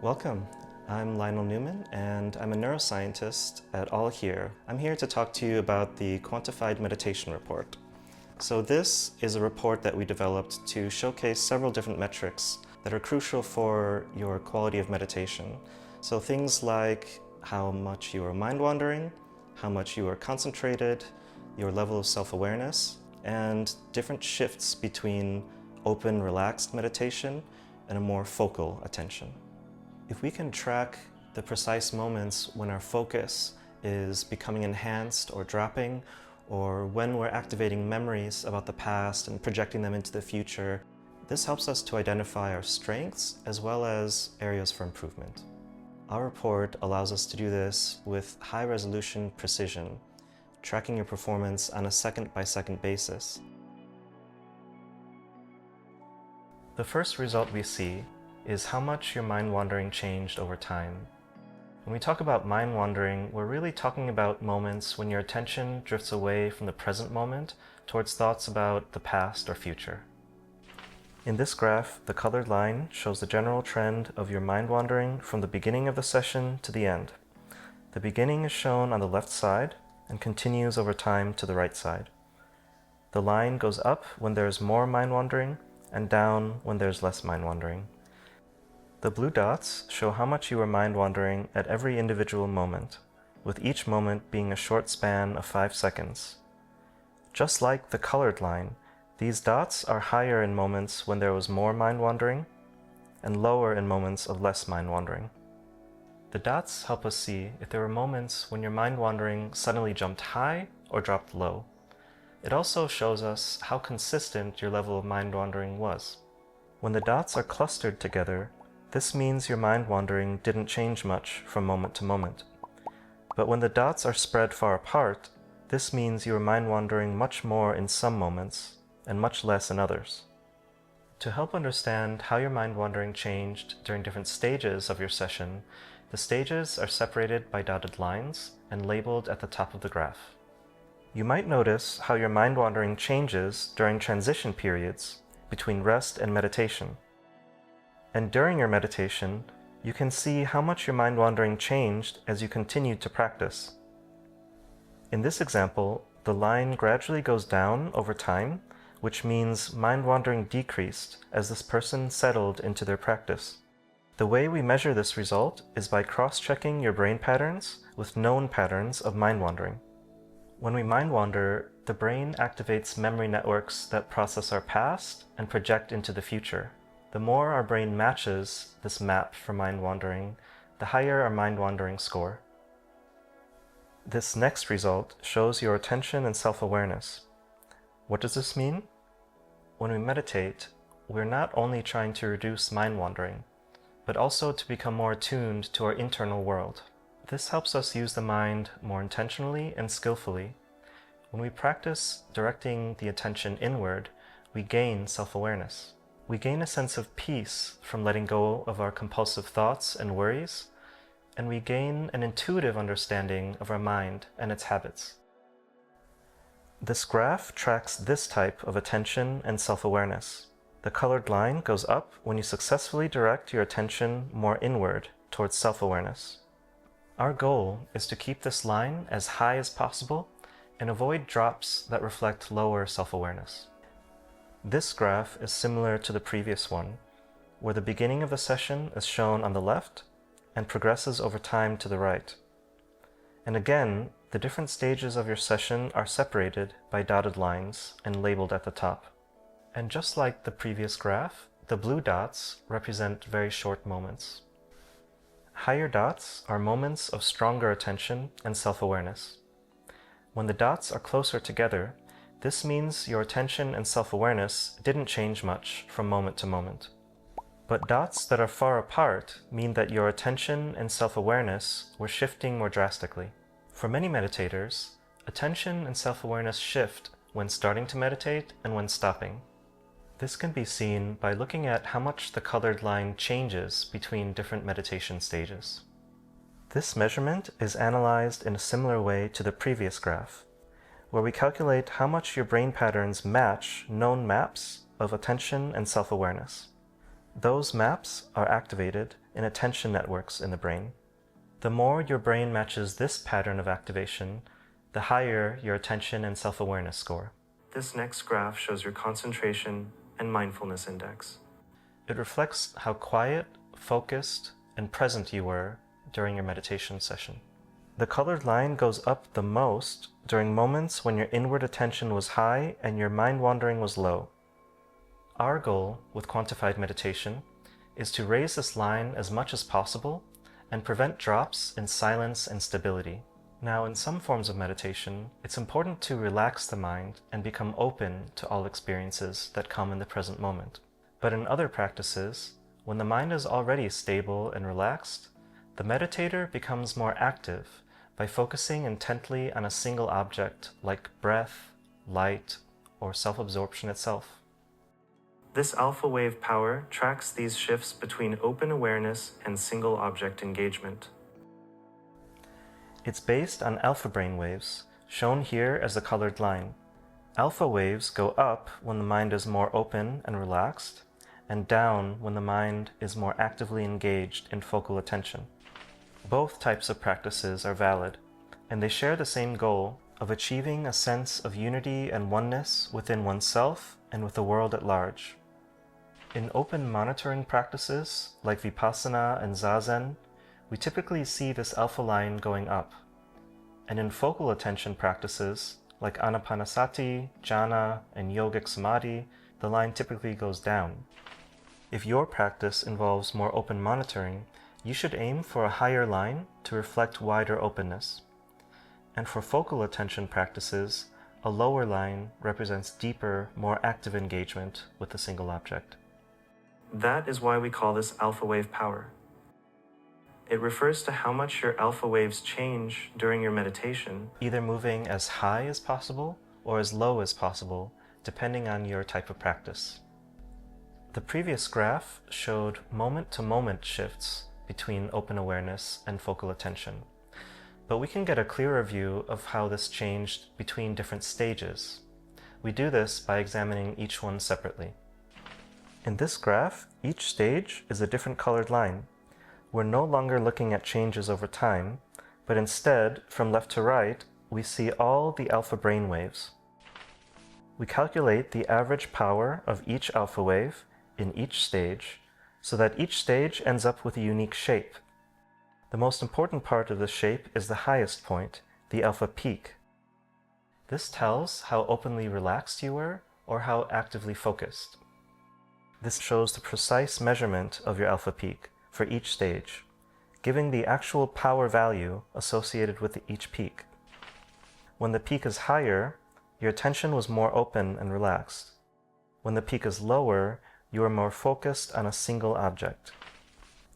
Welcome. I'm Lionel Newman, and I'm a neuroscientist at All Here. I'm here to talk to you about the Quantified Meditation Report. So this is a report that we developed to showcase several different metrics that are crucial for your quality of meditation. So things like how much you are mind-wandering, how much you are concentrated, your level of self-awareness, and different shifts between open, relaxed meditation and a more focal attention. If we can track the precise moments when our focus is becoming enhanced or dropping, or when we're activating memories about the past and projecting them into the future, this helps us to identify our strengths as well as areas for improvement. Our report allows us to do this with high-resolution precision, tracking your performance on a second-by-second basis. The first result we see is how much your mind wandering changed over time. When we talk about mind wandering, we're really talking about moments when your attention drifts away from the present moment towards thoughts about the past or future. In this graph, the colored line shows the general trend of your mind wandering from the beginning of the session to the end. The beginning is shown on the left side and continues over time to the right side. The line goes up when there's more mind wandering and down when there's less mind wandering. The blue dots show how much you are mind-wandering at every individual moment, with each moment being a short span of 5 seconds. Just like the colored line, these dots are higher in moments when there was more mind-wandering and lower in moments of less mind-wandering. The dots help us see if there were moments when your mind-wandering suddenly jumped high or dropped low. It also shows us how consistent your level of mind-wandering was. When the dots are clustered together, this means your mind-wandering didn't change much from moment to moment. But when the dots are spread far apart, this means you are mind-wandering much more in some moments and much less in others. To help understand how your mind-wandering changed during different stages of your session, the stages are separated by dotted lines and labeled at the top of the graph. You might notice how your mind-wandering changes during transition periods between rest and meditation. And during your meditation, you can see how much your mind-wandering changed as you continued to practice. In this example, the line gradually goes down over time, which means mind-wandering decreased as this person settled into their practice. The way we measure this result is by cross-checking your brain patterns with known patterns of mind-wandering. When we mind-wander, the brain activates memory networks that process our past and project into the future. The more our brain matches this map for mind-wandering, the higher our mind-wandering score. This next result shows your attention and self-awareness. What does this mean? When we meditate, we're not only trying to reduce mind-wandering, but also to become more attuned to our internal world. This helps us use the mind more intentionally and skillfully. When we practice directing the attention inward, we gain self-awareness. We gain a sense of peace from letting go of our compulsive thoughts and worries, and we gain an intuitive understanding of our mind and its habits. This graph tracks this type of attention and self-awareness. The colored line goes up when you successfully direct your attention more inward towards self-awareness. Our goal is to keep this line as high as possible and avoid drops that reflect lower self-awareness. This graph is similar to the previous one, where the beginning of the session is shown on the left and progresses over time to the right. And again, the different stages of your session are separated by dotted lines and labeled at the top. And just like the previous graph, the blue dots represent very short moments. Higher dots are moments of stronger attention and self-awareness. When the dots are closer together, this means your attention and self-awareness didn't change much from moment to moment. But dots that are far apart mean that your attention and self-awareness were shifting more drastically. For many meditators, attention and self-awareness shift when starting to meditate and when stopping. This can be seen by looking at how much the colored line changes between different meditation stages. This measurement is analyzed in a similar way to the previous graph, where we calculate how much your brain patterns match known maps of attention and self-awareness. Those maps are activated in attention networks in the brain. The more your brain matches this pattern of activation, the higher your attention and self-awareness score. This next graph shows your concentration and mindfulness index. It reflects how quiet, focused, and present you were during your meditation session. The colored line goes up the most during moments when your inward attention was high and your mind wandering was low. Our goal with quantified meditation is to raise this line as much as possible and prevent drops in silence and stability. Now, in some forms of meditation, it's important to relax the mind and become open to all experiences that come in the present moment. But in other practices, when the mind is already stable and relaxed, the meditator becomes more active by focusing intently on a single object like breath, light, or self-absorption itself. This alpha wave power tracks these shifts between open awareness and single object engagement. It's based on alpha brain waves, shown here as a colored line. Alpha waves go up when the mind is more open and relaxed, and down when the mind is more actively engaged in focal attention. Both types of practices are valid, and they share the same goal of achieving a sense of unity and oneness within oneself and with the world at large. In open monitoring practices like Vipassana and Zazen, we typically see this alpha line going up. And in focal attention practices like Anapanasati, Jhana, and Yogic Samadhi, the line typically goes down. If your practice involves more open monitoring, you should aim for a higher line to reflect wider openness. And for focal attention practices, a lower line represents deeper, more active engagement with a single object. That is why we call this alpha wave power. It refers to how much your alpha waves change during your meditation, either moving as high as possible or as low as possible, depending on your type of practice. The previous graph showed moment-to-moment shifts between open awareness and focal attention, but we can get a clearer view of how this changed between different stages. We do this by examining each one separately. In this graph, each stage is a different colored line. We're no longer looking at changes over time, but instead, from left to right, we see all the alpha brain waves. We calculate the average power of each alpha wave in each stage, so that each stage ends up with a unique shape. The most important part of the shape is the highest point, the alpha peak. This tells how openly relaxed you were or how actively focused. This shows the precise measurement of your alpha peak for each stage, giving the actual power value associated with each peak. When the peak is higher, your attention was more open and relaxed. When the peak is lower, you are more focused on a single object.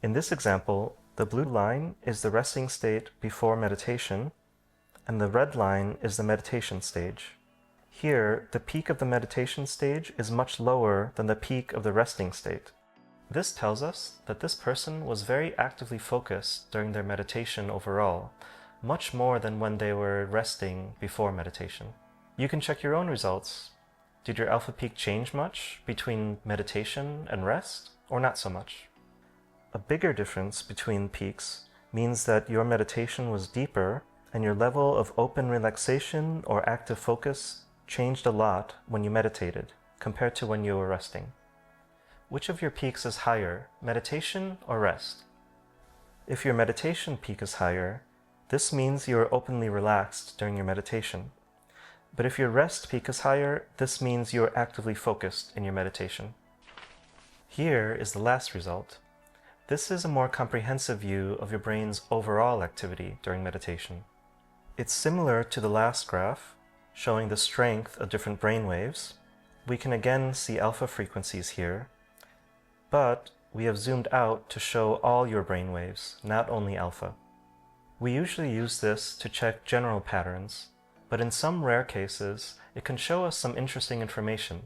In this example, the blue line is the resting state before meditation, and the red line is the meditation stage. Here, the peak of the meditation stage is much lower than the peak of the resting state. This tells us that this person was very actively focused during their meditation overall, much more than when they were resting before meditation. You can check your own results. Did your alpha peak change much between meditation and rest, or not so much? A bigger difference between peaks means that your meditation was deeper and your level of open relaxation or active focus changed a lot when you meditated compared to when you were resting. Which of your peaks is higher, meditation or rest? If your meditation peak is higher, this means you are openly relaxed during your meditation. But if your rest peak is higher, this means you are actively focused in your meditation. Here is the last result. This is a more comprehensive view of your brain's overall activity during meditation. It's similar to the last graph, showing the strength of different brain waves. We can again see alpha frequencies here, but we have zoomed out to show all your brain waves, not only alpha. We usually use this to check general patterns, but in some rare cases, it can show us some interesting information.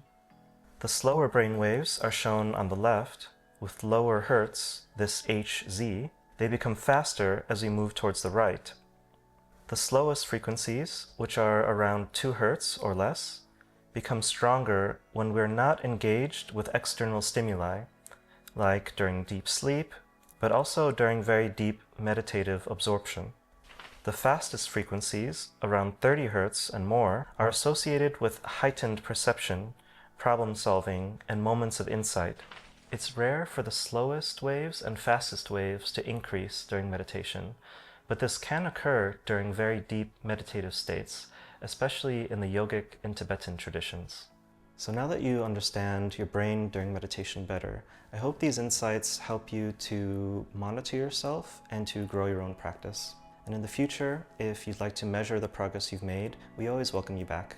The slower brain waves are shown on the left. With lower hertz, this Hz, they become faster as we move towards the right. The slowest frequencies, which are around 2 Hz or less, become stronger when we're not engaged with external stimuli, like during deep sleep, but also during very deep meditative absorption. The fastest frequencies, around 30 Hz and more, are associated with heightened perception, problem solving, and moments of insight. It's rare for the slowest waves and fastest waves to increase during meditation, but this can occur during very deep meditative states, especially in the yogic and Tibetan traditions. So now that you understand your brain during meditation better, I hope these insights help you to monitor yourself and to grow your own practice. And in the future, if you'd like to measure the progress you've made, we always welcome you back.